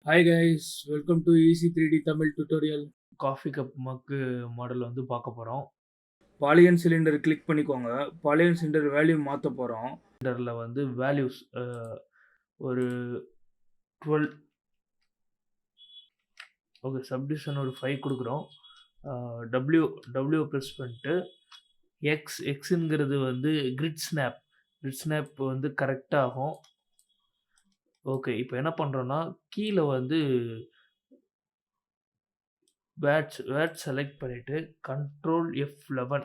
Hi guys, welcome to Easy 3D Tamil tutorial. Coffee cup மக்கு model வந்து பார்க்க போறோம். பாலிகன் சிலிண்டர் கிளிக் பண்ணிக்கோங்க. பாலிகன் சிலிண்டர் வேல்யூ மாத்த போறோம். சிலிண்டர்ல வந்து வேல்யூஸ் ஒரு 12 ஓகே சப்டிவிஷன் ஒரு 5 குடுக்குறோம். டபிள்யூ டபிள்யூ பிரஸ் பண்ணிட்டு எக்ஸ்ங்கிறது வந்து கிரிட் ஸ்னாப் வந்து கரெக்ட்டா ஆகும். ஓகே. இப்ப என்ன பண்றோம்னா, கீழ வந்து வேர்ட்ஸ் செலக்ட் பண்ணிட்டு கண்ட்ரோல் F11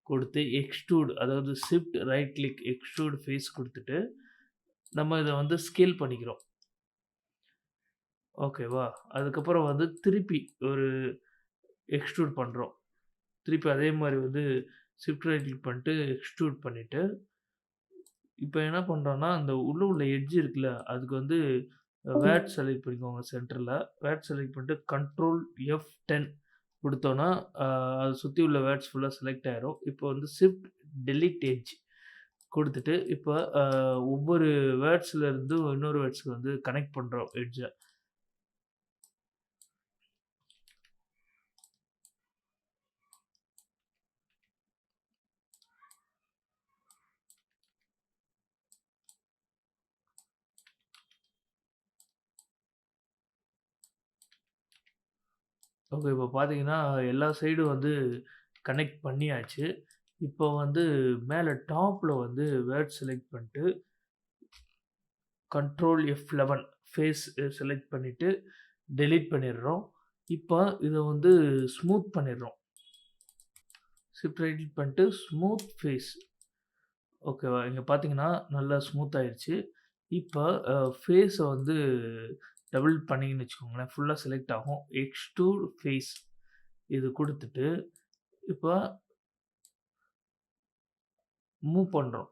குடுத்து எக்ஸ்ட்ரூட் அதாவது shift right click extrude face குடுத்துட்டு, நம்ம இத வந்து ஸ்கேல் பண்ணிக்கிறோம். ஓகேவா? அதுக்கப்புறம் வந்து திருப்பி ஒரு எக்ஸ்ட்ரூட் பண்றோம். திருப்பி அதே மாரி வந்து ஷிஃப்ட் ரைட் கிளிக் பண்ணிட்டு எக்ஸ்ட்ரூட் பண்ணிட்டு, இப்ப என்ன பண்றோம்னா, அந்த உள்ள எட்ஜ் இருக்குல்ல, அதுக்கு வந்து வேட் செலக்ட் பண்ணிக்கோங்க சென்டர்ல. வேட் செலக்ட் பண்ணிட்டு கண்ட்ரோல் F10 குடுத்தோம்னா, அ அத சுத்தி உள்ள வேர்ட்ஸ் ஃபுல்லா செலக்ட் ஆயிரும். இப்போ வந்து ஷிஃப்ட் டெலீட் எட்ஜ் குடுத்துட்டு, இப்ப அ ஒவ்வொரு வேர்ட்ஸ்ல இருந்து இன்னொரு வேர்ட்ஸ்க்கு வந்து கனெக்ட் பண்றோம் எட்ஜ. ஓகே. இப்போ பார்த்தீங்கன்னா, எல்லா சைடும் வந்து கனெக்ட் பண்ணியாச்சு. இப்போ வந்து மேல டாப்ல வந்து வேர்ட் செலக்ட் பண்ணிட்டு, கண்ட்ரோல் F11 ஃபேஸ் செலக்ட் பண்ணிட்டு, டெலீட் பண்ணிடுறோம். இப்போ இத வந்து ஸ்மூத் பண்ணிடுறோம். ஷிஃப்ட் ரைட் கிளிக் பண்ணிட்டு ஸ்மூத் ஃபேஸ். ஓகேவா? இங்க பார்த்தீங்கன்னா, நல்லா ஸ்மூத் ஆயிருச்சு. இப்ப ஃபேஸ வந்து டபுள் பண்ணீங்கன்னு வச்சுக்கோங்களேன், ஃபுல்லா செலக்ட் ஆகும். எக்ஸ்ட்ரூட் ஃபேஸ் இது குடுத்துட்டு, இப்ப மூவ் பண்றோம்.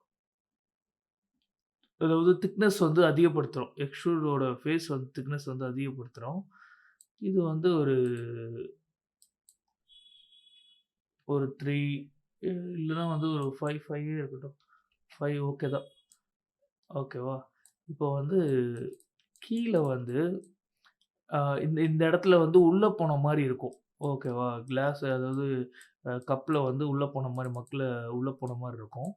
அதாவது திக்னெஸ் வந்து அதிகப்படுத்துறோம். எக்ஸ்ட்ரூடோட ஃபேஸ் வந்து திக்னெஸ் வந்து அதிகப்படுத்துறோம். இது வந்து ஒரு ஒரு 3 இல்லன்னா வந்து ஒரு 5 இருக்கட்டும். 5 ஓகே தான். ஓகேவா? இப்போ வந்து கீழ வந்து இந்த இந்த இடத்துல வந்து உள்ள போன மாரி இருக்கும். ஓகேவா? கிளாஸ் அதாவது கப்ல வந்து உள்ள போன மாரி மக்குல உள்ள போன மாரி இருக்கும்.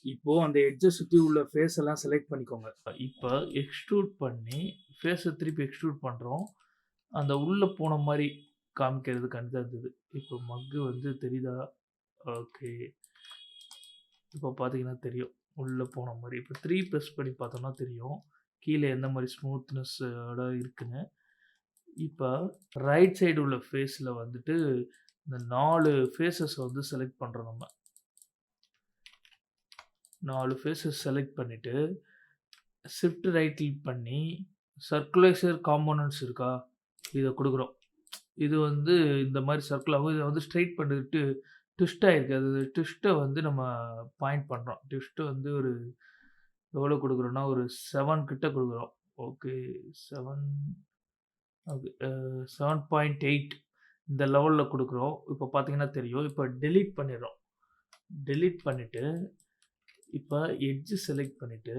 இப்போ அந்த எட்ஜ சுத்தி உள்ள ஃபேஸ் எல்லாம் செலக்ட் பண்ணிக்கோங்க. இப்ப எக்ஸ்ட்ரூட் பண்ணி ஃபேஸ திருப்பி எக்ஸ்ட்ரூட் பண்றோம். அந்த உள்ள போன மாரி காமிக்கிறதுக்காண்டி தான் இருந்தது. இப்போ மக்கு வந்து தெரியுதா? ஓகே. இப்போ பார்த்தீங்கன்னா தெரியும். உள்ள போன மாரி. இப்போ 3 பிரஸ் பண்ணி பார்த்தோம்னா தெரியும். கீழ எந்த மாரி ஸ்மூத்னஸ் ஓட இருக்குன்னு. இப்ப ரைட் சைடு உள்ள ஃபேஸ்ல வந்துட்டு, இந்த 4 ஃபேஸஸ் வந்து செலக்ட் பண்றோம் நம்ம. 4 ஃபேஸஸ் செலக்ட் பண்ணிட்டு, ஷிஃப்ட் ரைட் கிளிக் பண்ணி, சர்க்குலேச்சர் காம்போனன்ட்ஸ் இருக்கா? இத குடுக்குறோம். இது வந்து இந்த மாரி சர்க்கிள் ஆகும். இத வந்து ஸ்ட்ரெய்ட் பண்ணிட்டு ட்விஸ்ட் ஆயிருக்கு. அது ட்விஸ்ட்ட வந்து நம்ம பாயிண்ட் பண்றோம். ட்விஸ்ட் வந்து ஒரு எவ்வளோ குடுக்குறோம்னா, ஒரு 7 கிட்ட குடுக்குறோம். ஓகே 7 ஓகே 7.8 இந்த லெவல்ல குடுக்குறோம். இப்ப பார்த்தீங்கன்னா தெரியும். இப்ப டெலீட் பண்ணிர்றோம். டெலீட் பண்ணிட்டு, இப்ப எட்ஜ் செலக்ட் பண்ணிட்டு,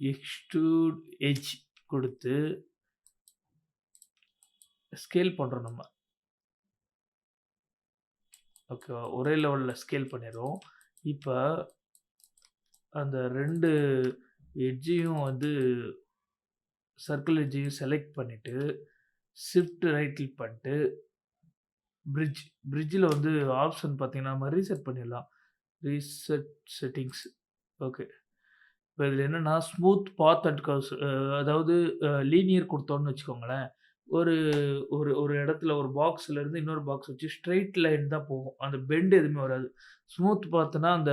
எக்ஸ்ட்ரூட் எட்ஜ் குடுத்து, ஸ்கேல் பண்றோம் நம்ம. ஓகேவா? ஒரே லெவல்ல ஸ்கேல் பண்ணிர்றோம். இப்ப அந்த 2 எட்ஜையும் வந்து சர்க்கிள் எட்ஜையும் செலக்ட் பண்ணிட்டு, ஷிஃப்ட் ரைட் கிளிக் பண்ணிட்டு, பிரிட்ஜ் பிரிட்ஜ்ல வந்து ஆப்ஷன் பார்த்தீங்கன்னா, நம்ம ரீசெட் பண்ணிடலாம். Reset settings. ஓகே. இப்ப இதில என்னன்னா, ஸ்மூத் பாத் அண்ட் கர்வ்ஸ் அதாவது லீனியர் குடுத்தோம்னு வச்சுக்கோங்களேன். ஒரு ஒரு ஒரு இடத்துல ஒரு பாக்ஸ்ல இருந்து இன்னொரு பாக்ஸ் வச்சு ஸ்ட்ரெய்ட் லைன் தான் போகும். அந்த பெண்ட் எதுவுமே வராது. ஸ்மூத் பாத்னா அந்த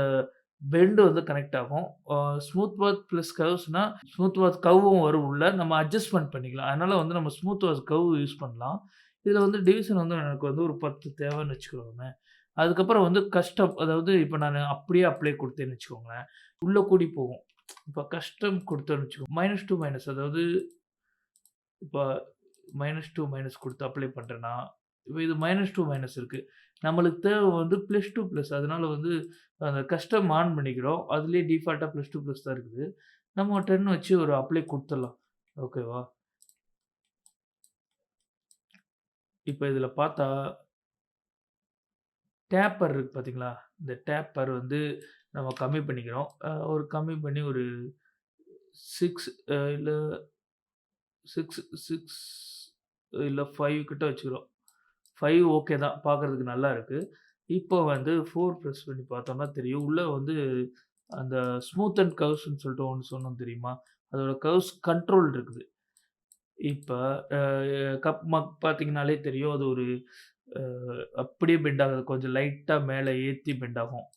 பெண்ட் வந்து கனெக்ட் ஆகும். அ ஸ்மூத் பாத் பிளஸ் கர்வ்ஸ்னா, ஸ்மூத் பாத் கர்வும் வரும் உள்ள. நம்ம அட்ஜஸ்ட்மென்ட் பண்ணிக்கலாம். அதனால வந்து நம்ம ஸ்மூத் பாத் கர்வ் யூஸ் பண்ணலாம். இதில வந்து டிவிஷன் வந்து எனக்கு வந்து ஒரு 10 தேவைன்னு வச்சுக்கோங்களேன். அதுக்கப்புறம் வந்து கஸ்டம் அதாவது இப்ப நானு அப்படியே அப்ளை குடுத்தேன்னு வச்சுக்கோங்களேன். உள்ள கூடி போகும். இப்ப கஸ்டம் குடுத்தோம்னு வச்சுக்கோங்க. மைனஸ் டூ மைனஸ் அதாவது இப்ப -2 குடுத்து அப்ளை பண்றேன்னா, இப்ப இது -2 இருக்கு. நம்மளுக்கு தேவை வந்து +2 அதனால வந்து அந்த கஸ்டம் ஆன் பண்ணிக்கிறோம். அதிலேயே டிஃபால்ட்டா +2 தான் இருக்குது. நம்ம 10 வச்சு ஒரு அப்ளை குடுத்துடலாம். ஓகேவா? இப்ப இதில பார்த்தா டேப்பர் இருக்கு பார்த்தீங்களா? இந்த டேப்பர் வந்து நம்ம கம்மி பண்ணிக்கிறோம். ஒரு கம்மி பண்ணி ஒரு 6 இல்ல 6 6 இல்ல 5 கிட்ட வச்சுக்கிறோம். 5 ஓகே தான். பார்க்கறதுக்கு நல்லா இருக்கு. இப்போ வந்து 4 பிரஸ் பண்ணி பார்த்தோம்னா தெரியும். உள்ள வந்து அந்த ஸ்மூத் அண்ட் கர்வ்ஸ்ன்னு சொல்லிட்டு ஒண்ணு சொன்னோம் தெரியுமா? அதோட கர்வ்ஸ் கண்ட்ரோல் இருக்குது. இப்ப அ கப் மக் பார்த்தீங்கனாலே தெரியும். அது ஒரு அ அப்படியே பெண்ட் ஆகாது. கொஞ்சம் லைட்டா மேல ஏத்தி பெண்ட் ஆகும்.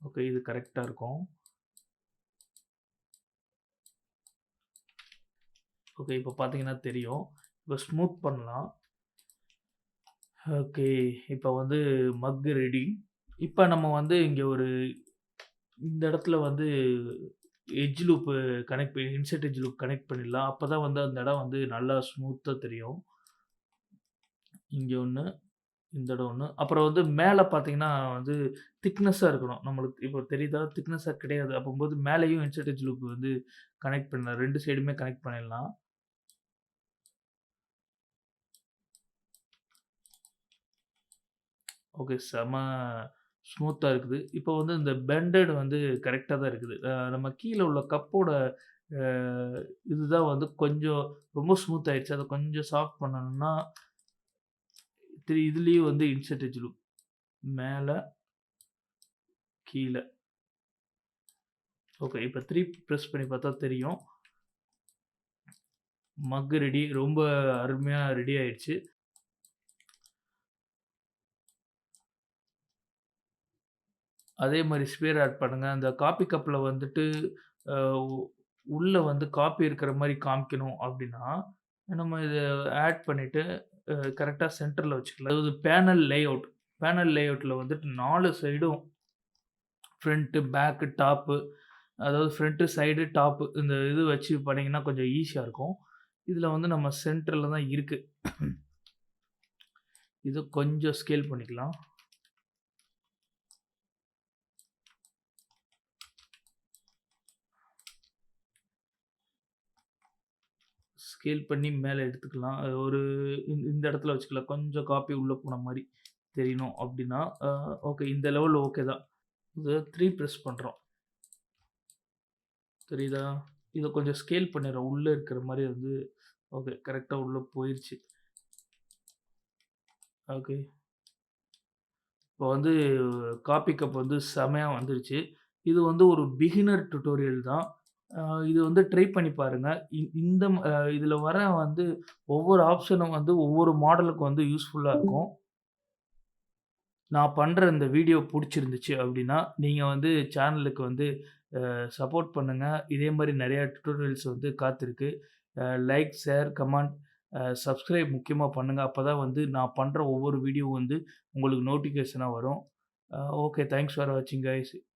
ஓகே. இது கரெக்ட்டா இருக்கும். ஓகே. இப்ப பார்த்தீங்கன்னா தெரியும். இப்ப ஸ்மூத் பண்ணலாம். ஓகே. இப்ப வந்து மக் ரெடி. இப்ப நம்ம வந்து இங்க ஒரு இந்த இடத்துல வந்து எட்ஜ் லூப் கனெக்ட் பண்ணி இன்செர்ட் எட்ஜ் லூப் கனெக்ட் பண்ணிடலாம். அப்பதான் வந்து அந்த இடம் வந்து நல்லா ஸ்மூத்தா தெரியும். இங்க ஒண்ணு, இந்த இடம் ஒண்ணு. அப்புறம் வந்து மேல பார்த்தீங்கன்னா வந்து திக்னெஸ்ஸா இருக்கணும். நம்மளுக்கு இப்போ தெரியுதா? திக்னெஸ்ஸா கிடையாது. அப்பம்போது மேலேயும் இன்செர்ட் எட்ஜ் லூப் வந்து கனெக்ட் பண்ணலாம். 2 சைடுமே கனெக்ட் பண்ணிடலாம். ஓகே. செம ஸ்மூத்தா இருக்குது. இப்போ வந்து இந்த பெண்டட் வந்து கரெக்ட்டா தான் இருக்குது. நம்ம கீழ உள்ள கப்போட அ இதுதான் வந்து கொஞ்சம் ரொம்ப ஸ்மூத் ஆயிடுச்சு. அத கொஞ்சம் சாஃப்ட் பண்ணணும்னா, இதுலயும் வந்து இன்செர்ட் எட்ஜ் லூப் மேல, கீழ. ஓகே. இப்ப 3 பிரஸ் பண்ணி பார்த்தா தெரியும். மக் ரெடி. ரொம்ப அருமையா ரெடி ஆயிடுச்சு. அதே மாரி ஸ்பியர் ஆட் பண்ணுங்க. அந்த காப்பி கப்ல வந்துட்டு அ உள்ள வந்து காப்பி இருக்கிற மாரி காமிக்கணும் அப்டின்னா, நம்ம இத ஆட் பண்ணிட்டு கரெக்ட்டா சென்டர்ல வச்சுக்கலாம். அதாவது பேனல் லேஅவுட். பேனல் லேஅவுட்ல வந்துட்டு 4 சைடும் ஃப்ரண்ட், பேக், டாப்பு அதாவது ஃப்ரண்ட், சைடு, டாப் இந்த இது வச்சு பண்ணீங்கன்னா கொஞ்சம் ஈஸியா இருக்கும். இதுல வந்து நம்ம சென்டர்ல தான் இருக்கு. இத கொஞ்சம் ஸ்கேல் பண்ணிக்கலாம். ஸ்கேல் பண்ணி மேல எடுத்துக்கலாம். ஒரு இந்த இடத்துல வச்சுக்கலாம். கொஞ்சம் காப்பி உள்ள போன மாரி தெரியணும் அப்டின்னா, ஓகே இந்த லெவல் ஓகே தான். இத 3 பிரஸ் பண்றோம். தெரியுதா? இத கொஞ்சம் ஸ்கேல் பண்ணிர்றோம். உள்ள இருக்கிற மாரி வந்து ஓகே கரெக்ட்டா உள்ள போயிருச்சு. ஓகே. இப்போ வந்து காப்பி கப் வந்து செமையா வந்துருச்சு. இது வந்து ஒரு பிகினர் டியூட்டோரியல் தான். அ இது வந்து ட்ரை பண்ணி பாருங்க. இந்த இதில வர வந்து ஒவ்வொரு ஆப்ஷனும் வந்து ஒவ்வொரு மாடலுக்கு வந்து யூஸ்ஃபுல்லா இருக்கும். நான் பண்ற இந்த வீடியோ புடிச்சிருந்துச்சு அப்டின்னா, நீங்க வந்து சேனலுக்கு வந்து சப்போர்ட் பண்ணுங்க. இதே மாரி நெறைய டியூட்டோரியல்ஸ் வந்து காத்திருக்கு. லைக், ஷேர், கமெண்ட், சப்ஸ்கிரைப் முக்கியமா பண்ணுங்க. அப்பதான் வந்து நான் பண்ற ஒவ்வொரு வீடியோ வந்து உங்களுக்கு நோட்டிஃபிகேஷனா வரும். ஓகே. தேங்க்ஸ் ஃபார் வாட்சிங் கைஸ்.